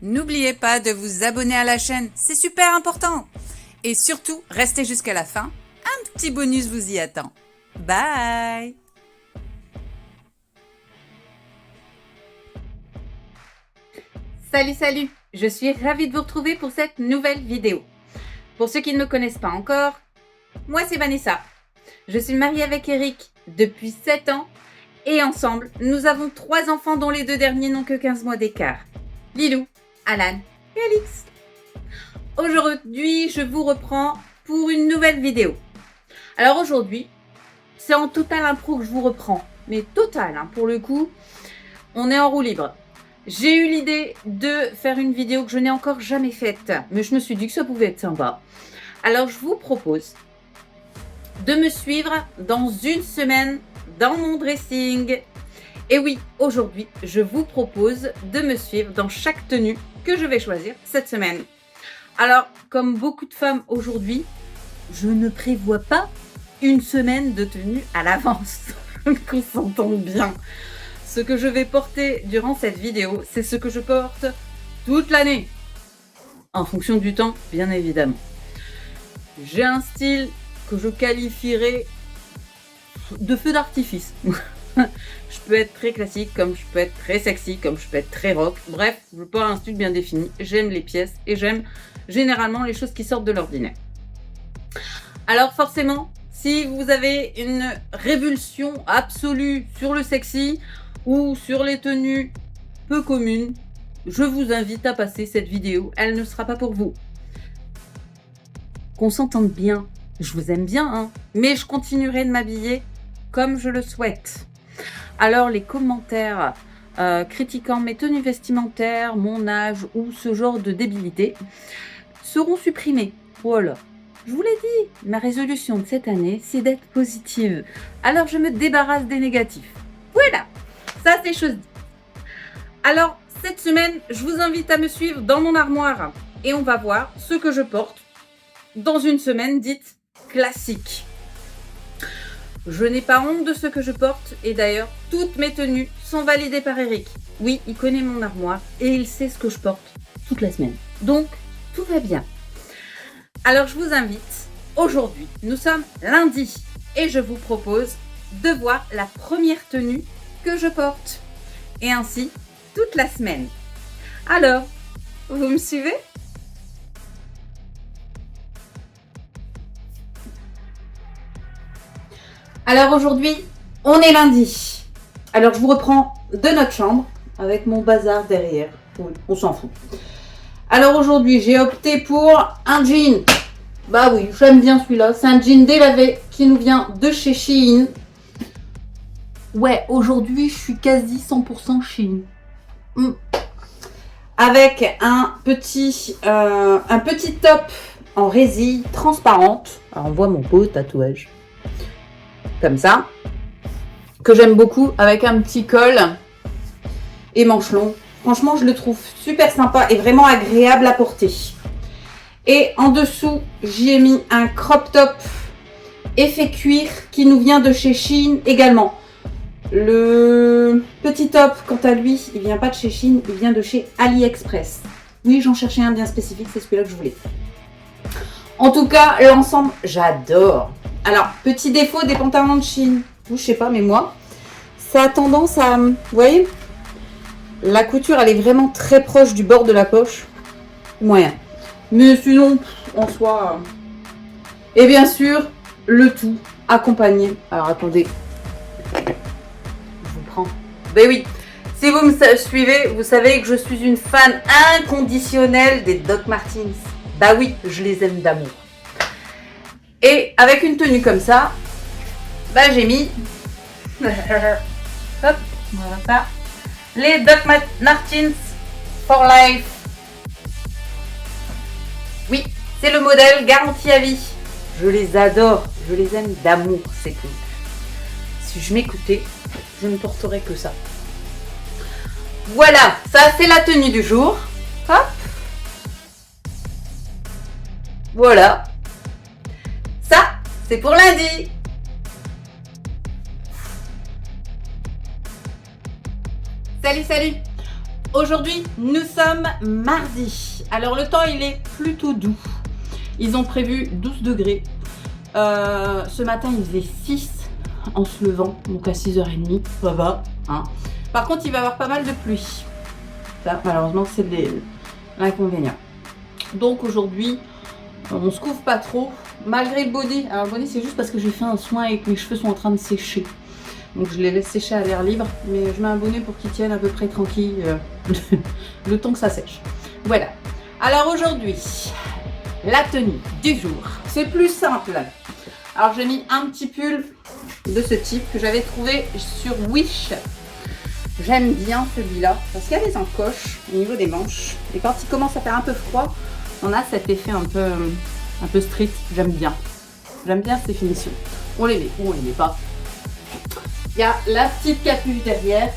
N'oubliez pas de vous abonner à la chaîne, c'est super important. Et surtout, restez jusqu'à la fin, un petit bonus vous y attend. Bye! Salut, je suis ravie de vous retrouver pour cette nouvelle vidéo. Pour ceux qui ne me connaissent pas encore, moi c'est Vanessa. Je suis mariée avec Eric depuis 7 ans et ensemble, nous avons 3 enfants dont les 2 derniers n'ont que 15 mois d'écart. Lilou, Alan et Alix. Aujourd'hui, je vous reprends pour une nouvelle vidéo. Alors aujourd'hui, c'est en total impro que je vous reprends. Mais total, hein, pour le coup, on est en roue libre. J'ai eu l'idée de faire une vidéo que je n'ai encore jamais faite. Mais je me suis dit que ça pouvait être sympa. Alors je vous propose de me suivre dans une semaine dans mon dressing. Et oui, aujourd'hui, je vous propose de me suivre dans chaque tenue que je vais choisir cette semaine. Alors, comme beaucoup de femmes aujourd'hui, je ne prévois pas une semaine de tenue à l'avance. Qu'on s'entende bien. Ce que je vais porter durant cette vidéo, c'est ce que je porte toute l'année. En fonction du temps, bien évidemment. J'ai un style que je qualifierais de feu d'artifice. Je peux être très classique, comme je peux être très sexy, comme je peux être très rock. Bref, je veux pas un style bien défini. J'aime les pièces et j'aime généralement les choses qui sortent de l'ordinaire. Alors forcément, si vous avez une révulsion absolue sur le sexy ou sur les tenues peu communes, je vous invite à passer cette vidéo. Elle ne sera pas pour vous. Qu'on s'entende bien. Je vous aime bien, hein, mais je continuerai de m'habiller comme je le souhaite. Alors les commentaires critiquant mes tenues vestimentaires, mon âge ou ce genre de débilité seront supprimés. Voilà. Je vous l'ai dit, ma résolution de cette année, c'est d'être positive. Alors je me débarrasse des négatifs. Voilà, ça c'est chose dit. Alors cette semaine, je vous invite à me suivre dans mon armoire et on va voir ce que je porte dans une semaine dite classique. Je n'ai pas honte de ce que je porte et d'ailleurs, toutes mes tenues sont validées par Eric. Oui, il connaît mon armoire et il sait ce que je porte toute la semaine. Donc, tout va bien. Alors, je vous invite, aujourd'hui, nous sommes lundi et je vous propose de voir la première tenue que je porte. Et ainsi, toute la semaine. Alors, vous me suivez ? Alors aujourd'hui, on est lundi. Alors je vous reprends de notre chambre avec mon bazar derrière. Oui, on s'en fout. Alors aujourd'hui, j'ai opté pour un jean. Bah oui, j'aime bien celui-là. C'est un jean délavé qui nous vient de chez Shein. Ouais, aujourd'hui, je suis quasi 100% Shein. Avec un petit top en résille transparente. Alors on voit mon beau tatouage. Comme ça, que j'aime beaucoup, avec un petit col et manches longues. Franchement, je le trouve super sympa et vraiment agréable à porter. Et en dessous, j'y ai mis un crop top effet cuir qui nous vient de chez Shein également. Le petit top, quant à lui, il vient pas de chez Shein, il vient de chez AliExpress. Oui, j'en cherchais un bien spécifique, c'est celui-là que je voulais. En tout cas, l'ensemble, j'adore. Alors, petit défaut des pantalons de Shein, je sais pas, mais moi, ça a tendance à, vous voyez, la couture, elle est vraiment très proche du bord de la poche, moyen. Mais sinon, en soi, et bien sûr, le tout accompagné. Alors, attendez, je vous prends. Ben oui, si vous me suivez, vous savez que je suis une fan inconditionnelle des Doc Martens. Bah oui, je les aime d'amour. Et avec une tenue comme ça, bah j'ai mis hop, voilà ça, les Doc Martens for Life. Oui, c'est le modèle garantie à vie. Je les adore, je les aime d'amour, c'est cool. Si je m'écoutais, je ne porterais que ça. Voilà, ça c'est la tenue du jour. Hop. Voilà. Ça, c'est pour lundi. Salut. Aujourd'hui, nous sommes mardi. Alors le temps, il est plutôt doux. Ils ont prévu 12 degrés. Ce matin, il faisait 6 en se levant, donc à 6h30. Ça va. Hein. Par contre, il va y avoir pas mal de pluie. Ça, malheureusement, c'est l'inconvénient. Donc aujourd'hui, on se couvre pas trop, malgré le bonnet. Alors le bonnet, c'est juste parce que j'ai fait un soin et que mes cheveux sont en train de sécher. Donc je les laisse sécher à l'air libre, mais je mets un bonnet pour qu'ils tiennent à peu près tranquille le temps que ça sèche. Voilà. Alors aujourd'hui, la tenue du jour, c'est plus simple. Alors j'ai mis un petit pull de ce type que j'avais trouvé sur Wish. J'aime bien celui-là parce qu'il y a des encoches au niveau des manches. Et quand il commence à faire un peu froid, on a cet effet un peu street. J'aime bien. J'aime bien ces finitions. On les met ou on les met pas. Il y a la petite capuche derrière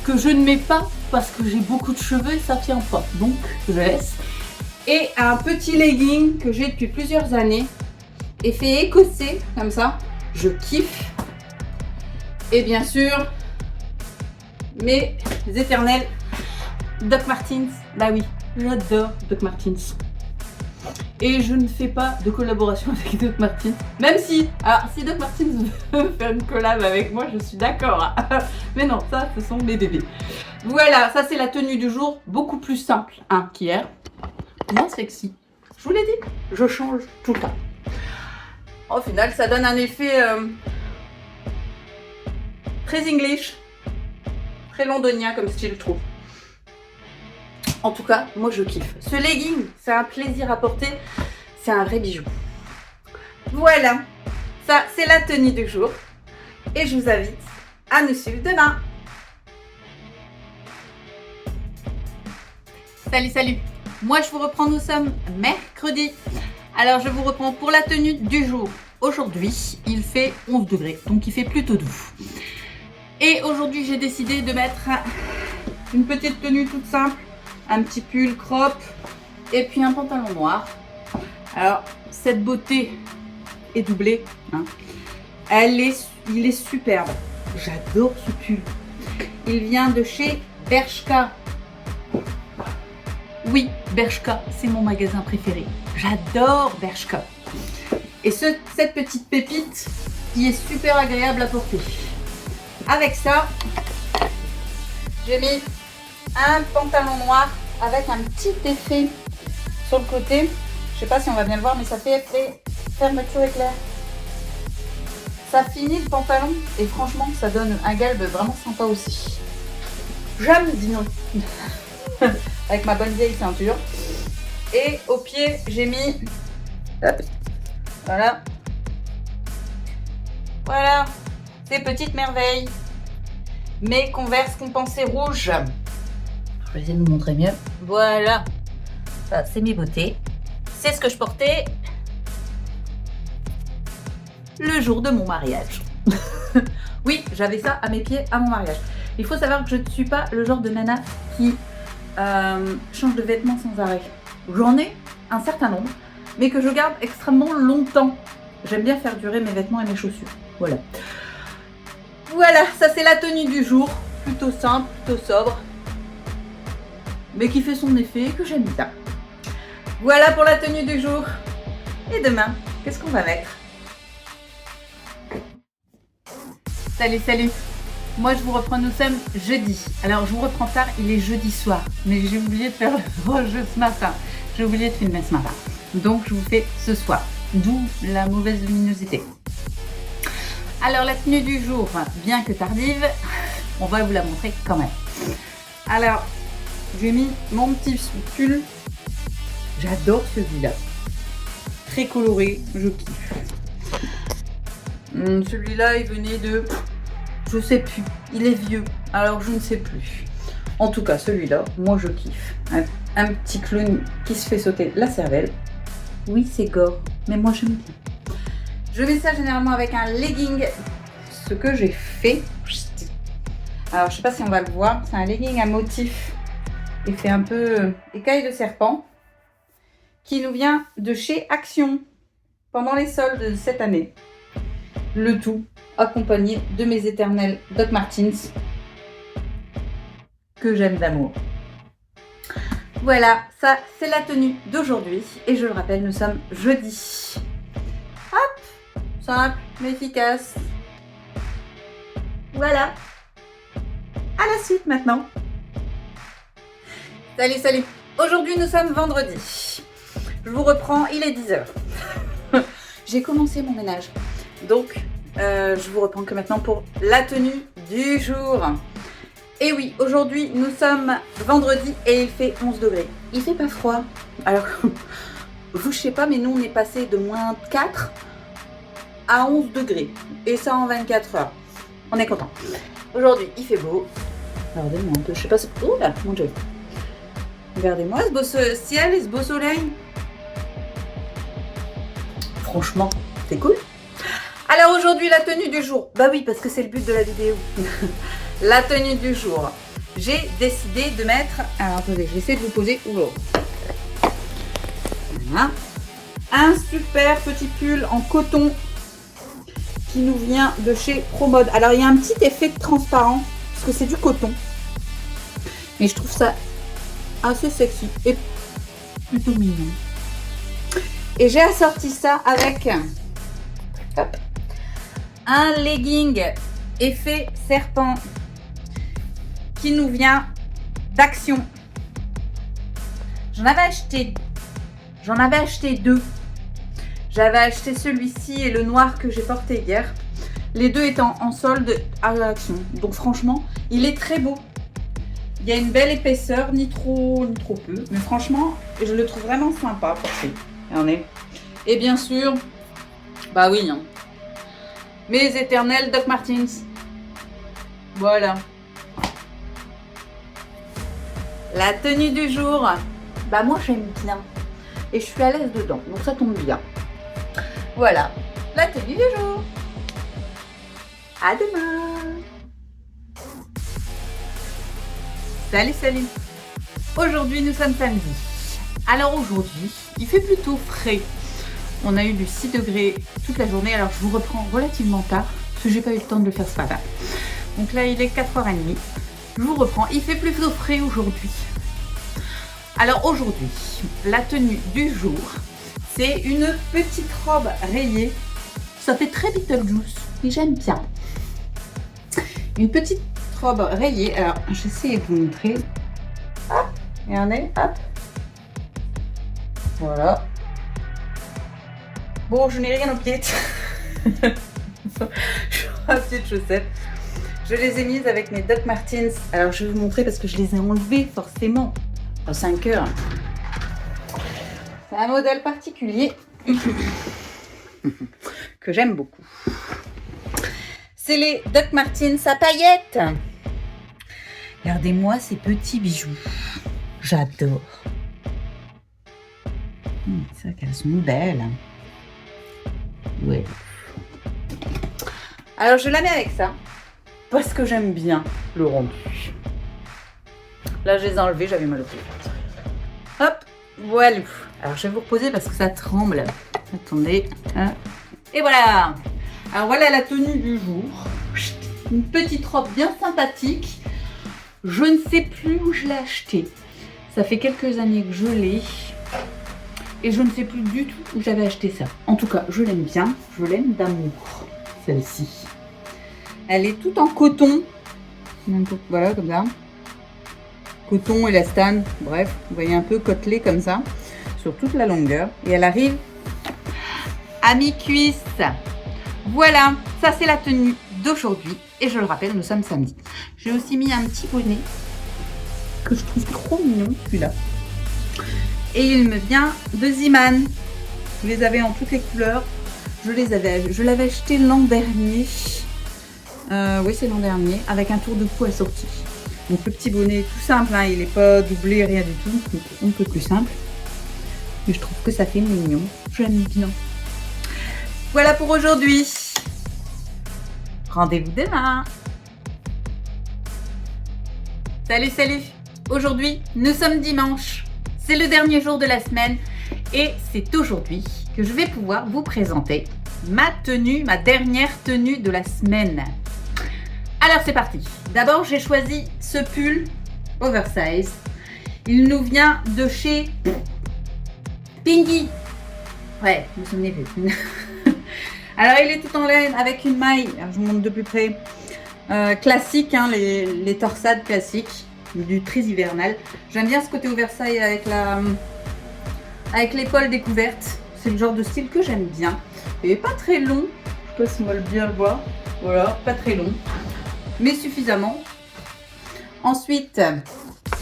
que je ne mets pas parce que j'ai beaucoup de cheveux et ça tient pas. Donc je laisse. Et un petit legging que j'ai depuis plusieurs années. Effet écossais comme ça. Je kiffe. Et bien sûr, mes éternels Doc Martens. Bah oui, j'adore Doc Martens. Et je ne fais pas de collaboration avec Doc Martens. Même si, alors si Doc Martens veut faire une collab avec moi, je suis d'accord. Mais non, ça, ce sont mes bébés. Voilà, ça c'est la tenue du jour. Beaucoup plus simple hein, qu'hier. Moins sexy. Je vous l'ai dit, je change tout le temps. Au final, ça donne un effet très English, très londonien comme style, je trouve. En tout cas, moi je kiffe. Ce legging, c'est un plaisir à porter. C'est un vrai bijou. Voilà, ça c'est la tenue du jour. Et je vous invite à nous suivre demain. Salut, salut. Moi je vous reprends, nous sommes mercredi. Alors je vous reprends pour la tenue du jour. Aujourd'hui, il fait 11 degrés, donc il fait plutôt doux. Et aujourd'hui, j'ai décidé de mettre une petite tenue toute simple. Un petit pull crop et puis un pantalon noir. Alors cette beauté est doublée hein. Il est superbe. J'adore ce pull. Il vient de chez Bershka. Oui, Bershka, c'est mon magasin préféré. J'adore Bershka. Et cette petite pépite, il est super agréable à porter. Avec ça, j'ai mis un pantalon noir avec un petit effet sur le côté. Je sais pas si on va bien le voir, mais ça fait effet fermeture éclair. Ça finit le pantalon et franchement, ça donne un galbe vraiment sympa aussi. J'aime, dis non. Avec ma bonne vieille ceinture. Et au pied, j'ai mis... Hop, voilà. Voilà, ces petites merveilles. Mes Converse compensées rouges. Je vais essayer de vous montrer mieux. Voilà. Ça, c'est mes beautés. C'est ce que je portais le jour de mon mariage. Oui, j'avais ça à mes pieds à mon mariage. Il faut savoir que je ne suis pas le genre de nana qui change de vêtements sans arrêt. J'en ai un certain nombre, mais que je garde extrêmement longtemps. J'aime bien faire durer mes vêtements et mes chaussures. Voilà. Voilà, ça c'est la tenue du jour. Plutôt simple, plutôt sobre. Mais qui fait son effet et que j'aime bien. Voilà pour la tenue du jour. Et demain, qu'est-ce qu'on va mettre? Salut, salut. Moi, je vous reprends, nous sommes jeudi. Alors, je vous reprends tard, il est jeudi soir. Mais j'ai oublié de faire le rejeu ce matin. J'ai oublié de filmer ce matin. Donc, je vous fais ce soir. D'où la mauvaise luminosité. Alors, la tenue du jour, bien que tardive, on va vous la montrer quand même. Alors, j'ai mis mon petit pull. J'adore celui-là. Très coloré, je kiffe. Celui-là, il venait de... Je sais plus. Il est vieux. Alors, je ne sais plus. En tout cas, celui-là, moi, je kiffe. Un petit clown qui se fait sauter la cervelle. Oui, c'est gore. Mais moi, j'aime bien. Je mets ça généralement avec un legging. Ce que j'ai fait. Alors, je sais pas si on va le voir. C'est un legging à motif. Il fait un peu écaille de serpent. Qui nous vient de chez Action. Pendant les soldes de cette année. Le tout accompagné de mes éternels Doc Martens. que j'aime d'amour. Voilà, ça c'est la tenue d'aujourd'hui. Et je le rappelle, nous sommes jeudi. Hop, simple, mais efficace. Voilà. À la suite maintenant. Salut, salut. Aujourd'hui, nous sommes vendredi. Je vous reprends, il est 10h. J'ai commencé mon ménage. Donc, je vous reprends que maintenant pour la tenue du jour. Et oui, aujourd'hui, nous sommes vendredi et il fait 11 degrés. Il fait pas froid. Alors, vous, je sais pas, mais nous, on est passé de moins 4 à 11 degrés. Et ça en 24 heures. On est content. Aujourd'hui, il fait beau. Regardez-moi un peu, je sais pas, oh là, mon Dieu. Regardez-moi ce beau ciel et ce beau soleil. Franchement, c'est cool. Alors aujourd'hui, la tenue du jour. Bah oui, parce que c'est le but de la vidéo. La tenue du jour. J'ai décidé de mettre... Alors attendez, je vais essayer de vous poser. Oula. Voilà. Un super petit pull en coton qui nous vient de chez ProMode. Alors il y a un petit effet de transparent parce que c'est du coton. Mais je trouve ça assez sexy et plutôt mignon. Et j'ai assorti ça avec hop, un legging effet serpent qui nous vient d'Action. J'en avais acheté deux. J'avais acheté celui-ci et le noir que j'ai porté hier. Les deux étant en solde à Action. Donc franchement, il est très beau. Il y a une belle épaisseur, ni trop peu. Mais franchement, je le trouve vraiment sympa à porter. Regardez. Et bien sûr, bah oui, hein, mes éternels Doc Martens. Voilà. La tenue du jour. Bah moi j'aime bien. Et je suis à l'aise dedans. Donc ça tombe bien. Voilà. La tenue du jour. À demain. Salut, salut. Aujourd'hui nous sommes samedi. Alors aujourd'hui, il fait plutôt frais. On a eu du 6 degrés toute la journée. Alors je vous reprends relativement tard parce que j'ai pas eu le temps de le faire ce matin. Donc là il est 4h30. Je vous reprends. Il fait plutôt frais aujourd'hui. Alors aujourd'hui, la tenue du jour, c'est une petite robe rayée. Ça fait très Beetlejuice, mais j'aime bien. Une petite robe rayée. Alors j'essaie de vous montrer. Hop, regardez, hop. Voilà. Bon, je n'ai rien aux pieds. Je vois pieds de chaussettes. Je les ai mises avec mes Doc Martens. Alors, je vais vous montrer parce que je les ai enlevées forcément à 5 heures. C'est un modèle particulier que j'aime beaucoup. C'est les Doc Martens à paillettes. Regardez-moi ces petits bijoux. J'adore. C'est vrai qu'elles sont belles. Ouais. Alors je la mets avec ça parce que j'aime bien le rendu. Là je les ai enlevés, j'avais mal au pied. Hop, voilà. Alors je vais vous reposer parce que ça tremble. Attendez. Et voilà. Alors voilà la tenue du jour. Une petite robe bien sympathique. Je ne sais plus où je l'ai achetée. Ça fait quelques années que je l'ai. Et je ne sais plus du tout où j'avais acheté ça. En tout cas, je l'aime bien. Je l'aime d'amour, celle-ci. Elle est toute en coton. Voilà, comme ça. Coton, élastane. Bref, vous voyez un peu côtelé comme ça. Sur toute la longueur. Et elle arrive à mi-cuisse. Voilà, ça c'est la tenue d'aujourd'hui. Et je le rappelle, nous sommes samedi. J'ai aussi mis un petit bonnet que je trouve trop mignon, celui-là. Et il me vient de Ziman. Je les avais en toutes les couleurs. Je l'avais acheté l'an dernier. Oui, c'est l'an dernier. Avec un tour de cou assorti. Donc le petit bonnet tout simple. Hein, il n'est pas doublé, rien du tout. Donc, un peu plus simple. Mais je trouve que ça fait mignon. J'aime bien. Voilà pour aujourd'hui. Rendez-vous demain. Salut, salut. Aujourd'hui, nous sommes dimanche. C'est le dernier jour de la semaine et c'est aujourd'hui que je vais pouvoir vous présenter ma tenue, ma dernière tenue de la semaine. Alors c'est parti. D'abord j'ai choisi ce pull oversize. Il nous vient de chez Pingy. Ouais, vous vous souvenez plus. Alors, il est tout en laine avec une maille. Alors, je vous montre de plus près. Classique, hein, les torsades classiques du très hivernal. J'aime bien ce côté oversize avec l'épaule découverte. C'est le genre de style que j'aime bien. Et pas très long. Je sais pas si on va bien le voir. Voilà, pas très long, mais suffisamment. Ensuite,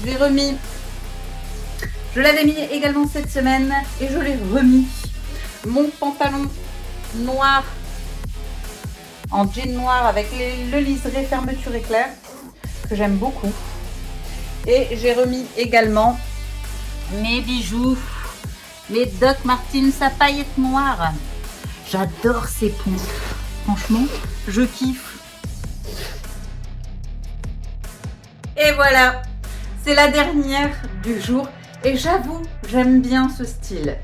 j'ai remis. Je l'avais mis également cette semaine et je l'ai remis. Mon pantalon noir en jean noir avec le liseré fermeture éclair que j'aime beaucoup. Et j'ai remis également mes bijoux, mes Doc Martens à paillettes noires. J'adore ces pompes. Franchement, je kiffe. Et voilà, c'est la dernière du jour. Et j'avoue, j'aime bien ce style.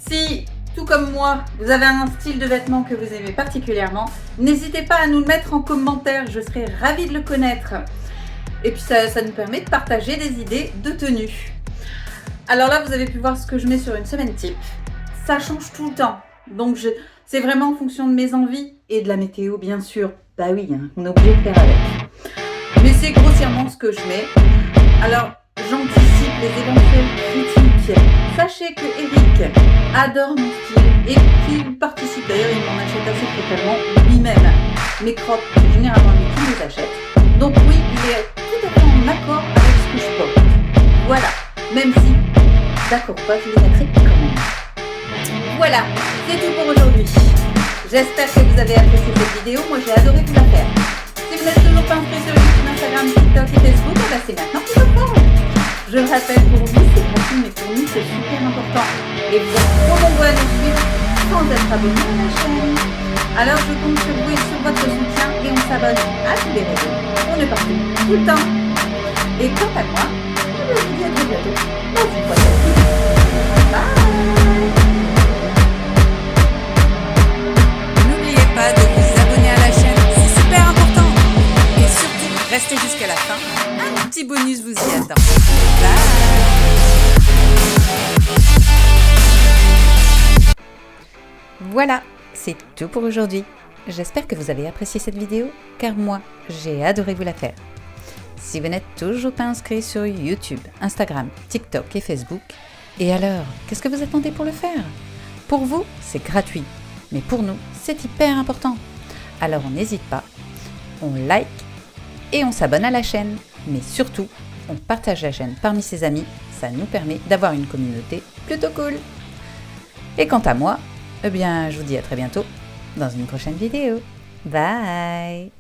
Si, tout comme moi, vous avez un style de vêtements que vous aimez particulièrement, n'hésitez pas à nous le mettre en commentaire. Je serais ravie de le connaître. Et puis ça nous permet de partager des idées de tenue. Alors là, vous avez pu voir ce que je mets sur une semaine type. Ça change tout le temps. Donc c'est vraiment en fonction de mes envies et de la météo, bien sûr. Bah oui, hein, on est obligé de faire avec. Mais c'est grossièrement ce que je mets. Alors, j'anticipe les éventuelles critiques. Sachez que Eric adore mon style et qu'il participe. D'ailleurs, il m'en achète assez fréquemment lui-même. Mes crops, généralement, lui qui les achète. Donc oui, il est tout à fait en accord avec ce que je porte. Voilà. Même si, d'accord pas, je les mettrai quand même. Voilà, c'est tout pour aujourd'hui. J'espère que vous avez apprécié cette vidéo. Moi, j'ai adoré vous la faire. Si vous n'êtes toujours pas inscrit sur YouTube, Instagram, TikTok et Facebook, c'est maintenant que je le fais. Je le rappelle, pour vous, c'est gratuit, mais pour nous, c'est super important. Et vous êtes trop nombreux à nous suivre sans être abonnés à la chaîne. Alors, je compte sur vous et sur votre soutien et on s'abonne à tous les réseaux. On est partout, tout le temps. Et quant à moi, je vous dis à très bientôt dans une prochaine vidéo. Bye! N'oubliez pas de vous abonner à la chaîne, c'est super important. Et surtout, restez jusqu'à la fin, un petit bonus vous y attend. Bye! Voilà, c'est tout pour aujourd'hui. J'espère que vous avez apprécié cette vidéo, car moi, j'ai adoré vous la faire. Si vous n'êtes toujours pas inscrit sur YouTube, Instagram, TikTok et Facebook, et alors, qu'est-ce que vous attendez pour le faire? Pour vous, c'est gratuit, mais pour nous, c'est hyper important. Alors on n'hésite pas, on like et on s'abonne à la chaîne. Mais surtout, on partage la chaîne parmi ses amis, ça nous permet d'avoir une communauté plutôt cool. Et quant à moi, eh bien, je vous dis à très bientôt dans une prochaine vidéo. Bye!